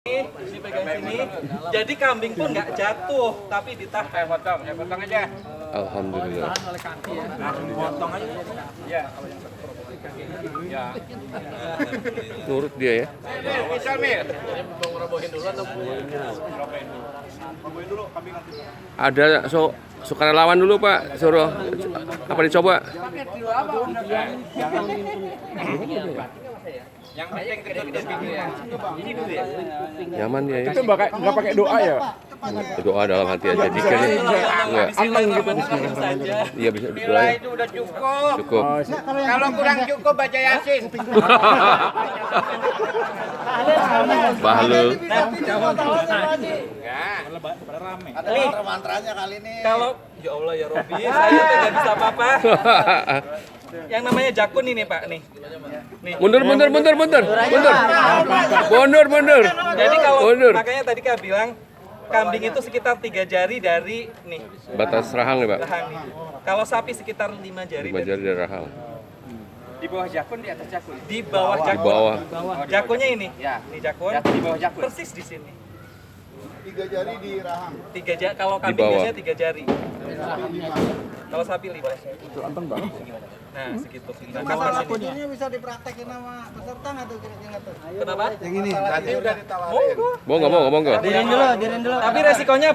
Dipegang sini, jadi kambing pun nggak jatuh, tapi ditahan. Potong aja. Alhamdulillah. Langsung potong aja. Ya. Ya. Nurut dia ya. Misal Mir. Ada sukarelawan dulu Pak, suruh apa dicoba? Yang penting gede-gede ya. Ini dulu ya. Nyaman dia ya. Itu nggak pakai doa ya? Doa dalam hati aja. Jika enggak, iya bisa berdoa. Nilai itu udah cukup. Cukup. Kalau kurang cukup baca Yasin. Bahlul. Nih, mantranya kali ini. Kalau ya Allah ya Robi, saya tidak bisa apa-apa. Yang namanya jakun ini Pak nih. Nih. Mundur. Jadi kalau Mundur. makanya tadi Kak bilang kambing itu sekitar 3 jari dari nih Batas rahang ya Pak. rahang nih. Kalau sapi sekitar 5 jari. 5 jari dari rahang. Di bawah jakun, di atas jakun. Di bawah Di jakun. bawah. Jakunnya ini. Ya. Ini jakun. Di bawah jakun. Persis di sini. 3 jari di rahang. 3 jari. Kalau kambing bawah. biasanya 3 jari. Kalau sapi 5. Itu anteng banget. Nah, segitu. Nah, Masalah kapan sini? kuncinya bisa dipraktekin sama peserta nggak tuh kira-kira tuh? Kenapa? Yang ini. Tadi udah ditawarin. Monggo. Tapi resikonya